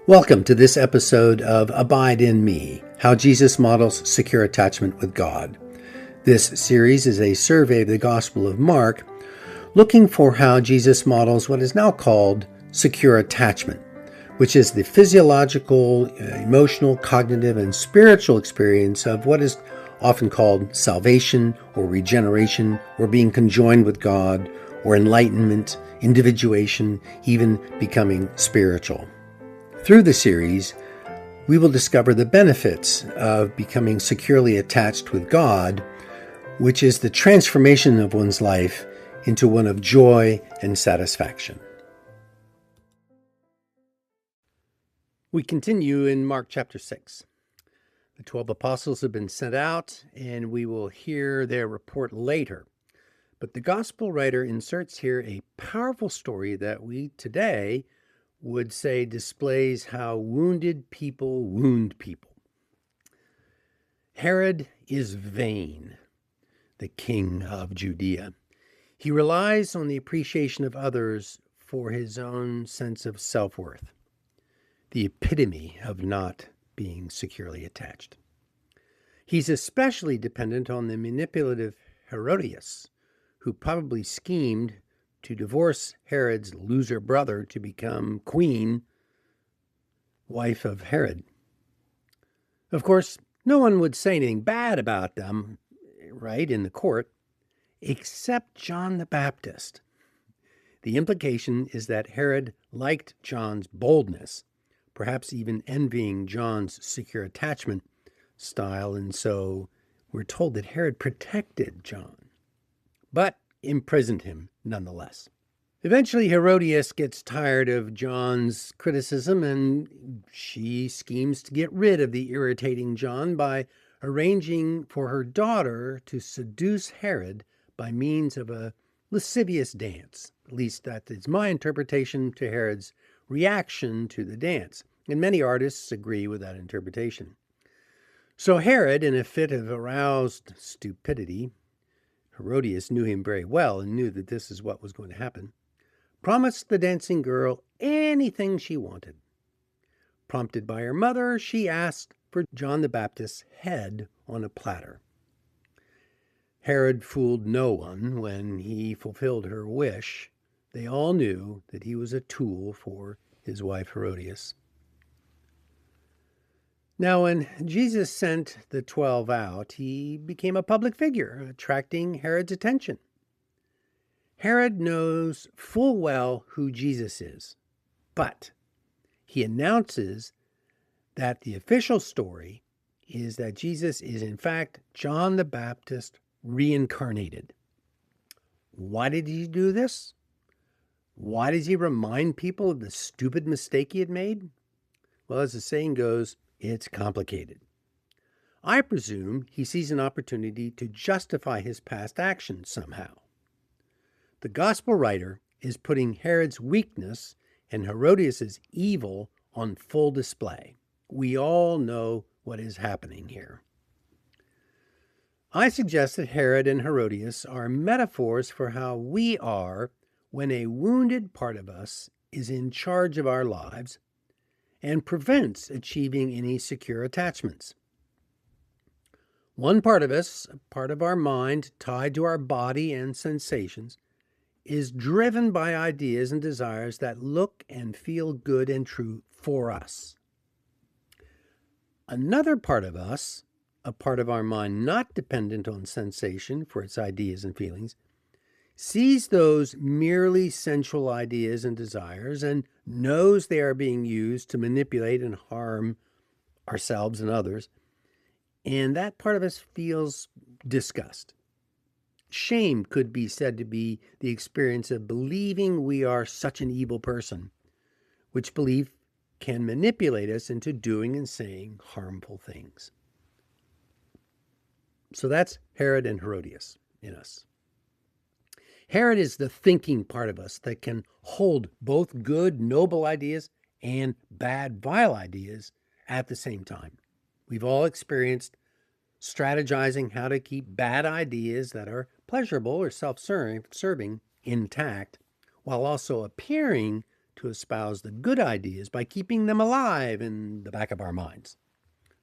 Welcome to this episode of Abide in Me, How Jesus Models Secure Attachment with God. This series is a survey of the Gospel of Mark, looking for how Jesus models what is now called secure attachment, which is the physiological, emotional, cognitive, and spiritual experience of what is often called salvation or regeneration or being conjoined with God or enlightenment, individuation, even becoming spiritual. Through the series, we will discover the benefits of becoming securely attached with God, which is the transformation of one's life into one of joy and satisfaction. We continue in Mark chapter 6. The 12 apostles have been sent out, and we will hear their report later. But the gospel writer inserts here a powerful story that we today would say displays how wounded people wound people. Herod is vain, the king of Judea. He relies on the appreciation of others for his own sense of self-worth, the epitome of not being securely attached. He's especially dependent on the manipulative Herodias, who probably schemed to divorce Herod's loser brother to become queen, wife of Herod. Of course, no one would say anything bad about them, right, in the court, except John the Baptist. The implication is that Herod liked John's boldness, perhaps even envying John's secure attachment style, and so we're told that Herod protected John, but imprisoned him nonetheless. Eventually, Herodias gets tired of John's criticism, and she schemes to get rid of the irritating John by arranging for her daughter to seduce Herod by means of a lascivious dance. At least that is my interpretation to Herod's reaction to the dance, and many artists agree with that interpretation. So Herod, in a fit of aroused stupidity, Herodias knew him very well and knew that this is what was going to happen, promised the dancing girl anything she wanted. Prompted by her mother, she asked for John the Baptist's head on a platter. Herod fooled no one when he fulfilled her wish. They all knew that he was a tool for his wife Herodias. Now, when Jesus sent the 12 out, he became a public figure, attracting Herod's attention. Herod knows full well who Jesus is, but he announces that the official story is that Jesus is, in fact, John the Baptist reincarnated. Why did he do this? Why does he remind people of the stupid mistake he had made? Well, as the saying goes, it's complicated. I presume he sees an opportunity to justify his past actions somehow. The gospel writer is putting Herod's weakness and Herodias' evil on full display. We all know what is happening here. I suggest that Herod and Herodias are metaphors for how we are when a wounded part of us is in charge of our lives and prevents achieving any secure attachments. One part of us, a part of our mind tied to our body and sensations, is driven by ideas and desires that look and feel good and true for us. Another part of us, a part of our mind not dependent on sensation for its ideas and feelings, sees those merely sensual ideas and desires and knows they are being used to manipulate and harm ourselves and others, and that part of us feels disgust. Shame could be said to be the experience of believing we are such an evil person, which belief can manipulate us into doing and saying harmful things. So that's Herod and Herodias in us. Herod is the thinking part of us that can hold both good, noble ideas and bad, vile ideas at the same time. We've all experienced strategizing how to keep bad ideas that are pleasurable or self-serving intact, while also appearing to espouse the good ideas by keeping them alive in the back of our minds.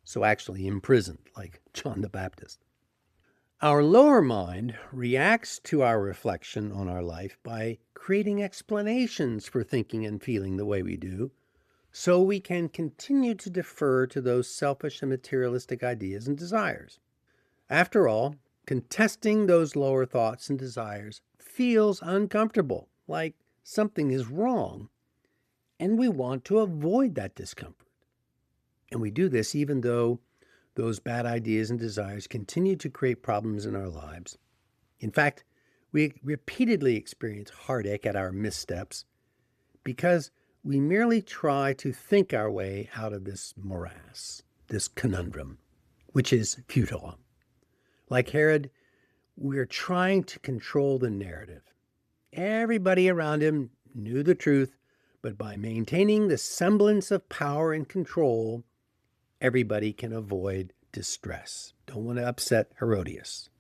So actually imprisoned, like John the Baptist. Our lower mind reacts to our reflection on our life by creating explanations for thinking and feeling the way we do, so we can continue to defer to those selfish and materialistic ideas and desires. After all, contesting those lower thoughts and desires feels uncomfortable, like something is wrong, and we want to avoid that discomfort. And we do this even though those bad ideas and desires continue to create problems in our lives. In fact, we repeatedly experience heartache at our missteps because we merely try to think our way out of this morass, this conundrum, which is futile. Like Herod, we're trying to control the narrative. Everybody around him knew the truth, but by maintaining the semblance of power and control, everybody can avoid distress. Don't want to upset Herodias.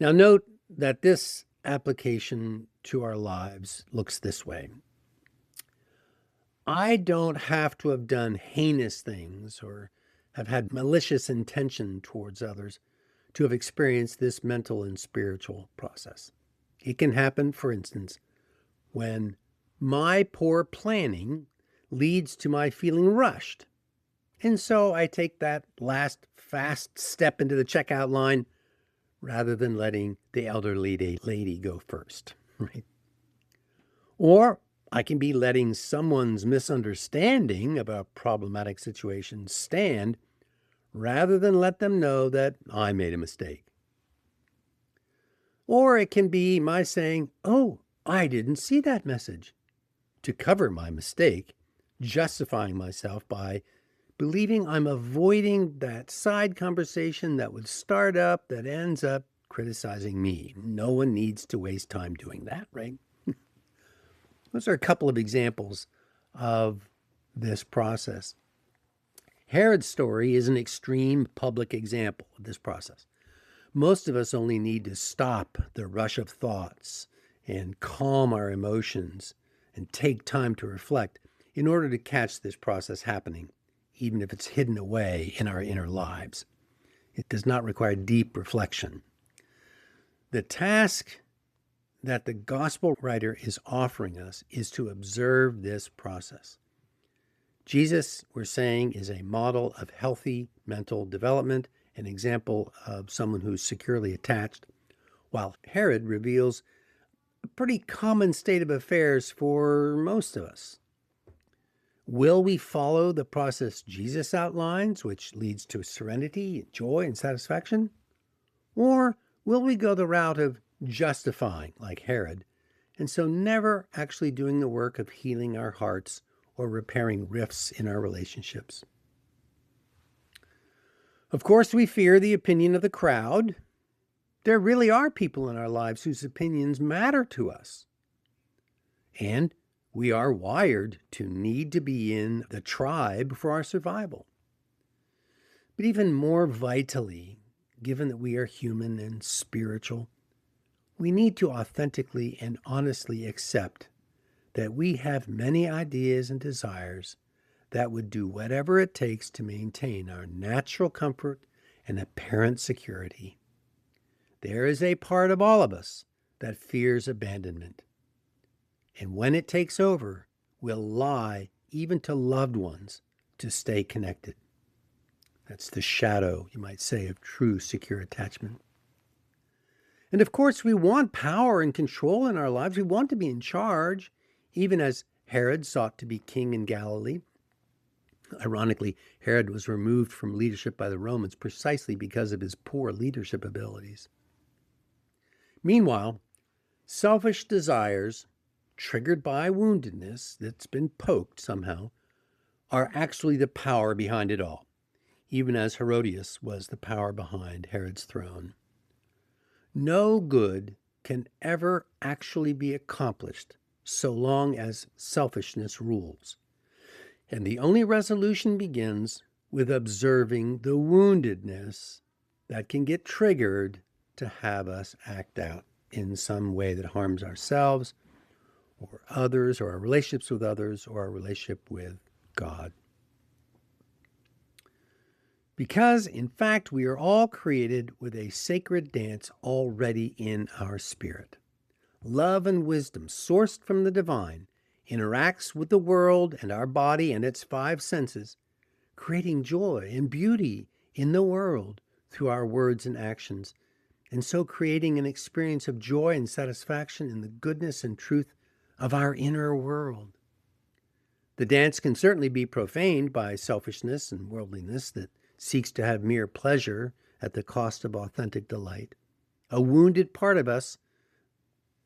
Now note that this application to our lives looks this way. I don't have to have done heinous things or have had malicious intention towards others to have experienced this mental and spiritual process. It can happen, for instance, when my poor planning leads to my feeling rushed. And so I take that last fast step into the checkout line rather than letting the elderly lady go first, right? Or I can be letting someone's misunderstanding of a problematic situation stand rather than let them know that I made a mistake. Or it can be my saying, "Oh, I didn't see that message," to cover my mistake, justifying myself by believing I'm avoiding that side conversation that would start up that ends up criticizing me. No one needs to waste time doing that, right? Those are a couple of examples of this process. Herod's story is an extreme public example of this process. Most of us only need to stop the rush of thoughts and calm our emotions and take time to reflect in order to catch this process happening, even if it's hidden away in our inner lives. It does not require deep reflection. The task that the gospel writer is offering us is to observe this process. Jesus, we're saying, is a model of healthy mental development, an example of someone who's securely attached, while Herod reveals a pretty common state of affairs for most of us. Will we follow the process Jesus outlines, which leads to serenity, joy, and satisfaction? Or will we go the route of justifying, like Herod, and so never actually doing the work of healing our hearts or repairing rifts in our relationships? Of course, we fear the opinion of the crowd. There really are people in our lives whose opinions matter to us. And we are wired to need to be in the tribe for our survival. But even more vitally, given that we are human and spiritual, we need to authentically and honestly accept that we have many ideas and desires that would do whatever it takes to maintain our natural comfort and apparent security. There is a part of all of us that fears abandonment. And when it takes over, will lie even to loved ones to stay connected. That's the shadow, you might say, of true secure attachment. And of course, we want power and control in our lives. We want to be in charge, even as Herod sought to be king in Galilee. Ironically, Herod was removed from leadership by the Romans precisely because of his poor leadership abilities. Meanwhile, selfish desires, triggered by woundedness that's been poked somehow, are actually the power behind it all, even as Herodias was the power behind Herod's throne. No good can ever actually be accomplished so long as selfishness rules. And the only resolution begins with observing the woundedness that can get triggered to have us act out in some way that harms ourselves or others, or our relationships with others, or our relationship with God. Because, in fact, we are all created with a sacred dance already in our spirit. Love and wisdom, sourced from the divine, interacts with the world and our body and its five senses, creating joy and beauty in the world through our words and actions, and so creating an experience of joy and satisfaction in the goodness and truth of our inner world. The dance can certainly be profaned by selfishness and worldliness that seeks to have mere pleasure at the cost of authentic delight. A wounded part of us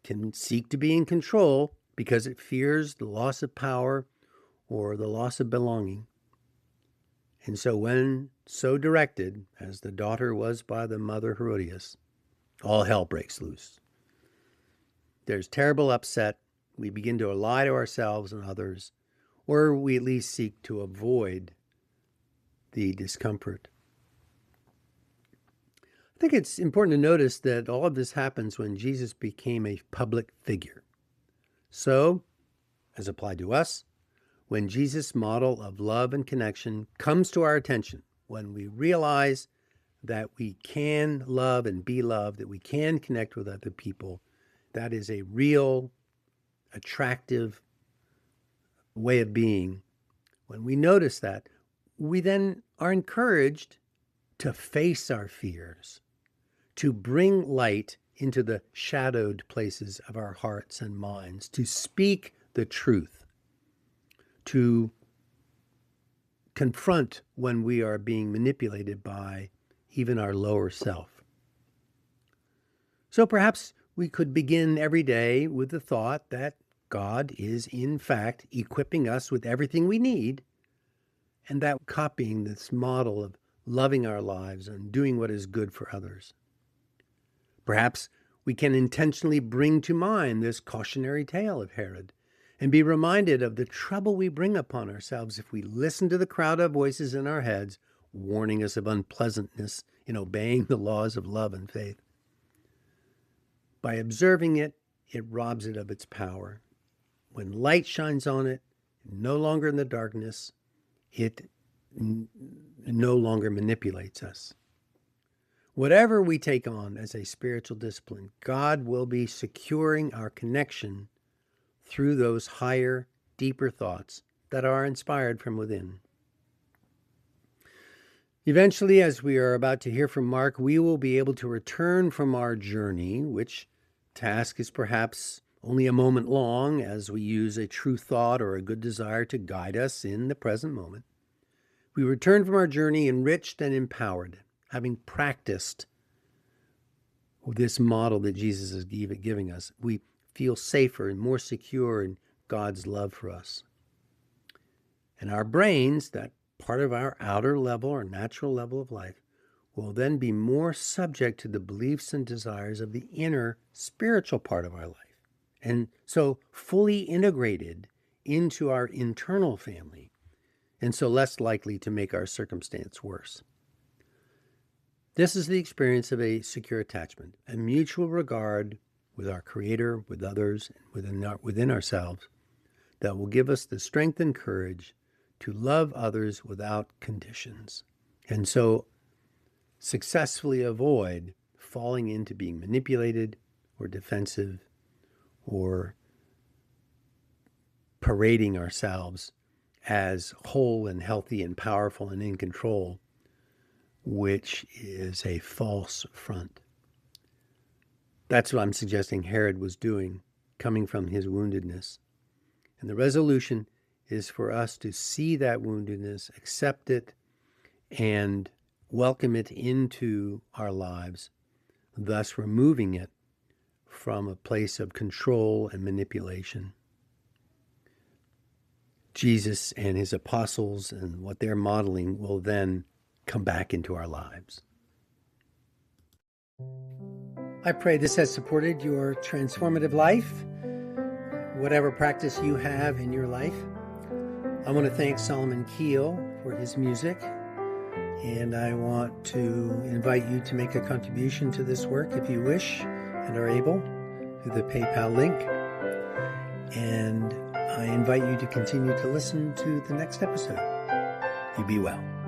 can seek to be in control because it fears the loss of power or the loss of belonging. And so when so directed, as the daughter was by the mother Herodias, all hell breaks loose. There's terrible upset. We begin to lie to ourselves and others, or we at least seek to avoid the discomfort. I think it's important to notice that all of this happens when Jesus became a public figure. So, as applied to us, when Jesus' model of love and connection comes to our attention, when we realize that we can love and be loved, that we can connect with other people, that is a real, attractive way of being. When we notice that, we then are encouraged to face our fears, to bring light into the shadowed places of our hearts and minds, to speak the truth, to confront when we are being manipulated by even our lower self. So perhaps we could begin every day with the thought that God is in fact equipping us with everything we need, and that copying this model of loving our lives and doing what is good for others. Perhaps we can intentionally bring to mind this cautionary tale of Herod and be reminded of the trouble we bring upon ourselves if we listen to the crowd of voices in our heads warning us of unpleasantness in obeying the laws of love and faith. By observing it, it robs it of its power. When light shines on it, no longer in the darkness, it no longer manipulates us. Whatever we take on as a spiritual discipline, God will be securing our connection through those higher, deeper thoughts that are inspired from within. Eventually, as we are about to hear from Mark, we will be able to return from our journey, which task is perhaps only a moment long, as we use a true thought or a good desire to guide us in the present moment. We return from our journey enriched and empowered, having practiced this model that Jesus is giving us. We feel safer and more secure in God's love for us. And our brains, that part of our outer level or natural level of life, will then be more subject to the beliefs and desires of the inner spiritual part of our life. And so fully integrated into our internal family, and so less likely to make our circumstance worse. This is the experience of a secure attachment, a mutual regard with our Creator, with others, and within ourselves, that will give us the strength and courage to love others without conditions, and so successfully avoid falling into being manipulated or defensive or parading ourselves as whole and healthy and powerful and in control, which is a false front. That's what I'm suggesting Herod was doing, coming from his woundedness. And the resolution is for us to see that woundedness, accept it, and welcome it into our lives, thus removing it from a place of control and manipulation. Jesus and his apostles and what they're modeling will then come back into our lives. I pray this has supported your transformative life, whatever practice you have in your life. I want to thank Solomon Keel for his music, and I want to invite you to make a contribution to this work if you wish and are able through the PayPal link. And invite you to continue to listen to the next episode. You be well.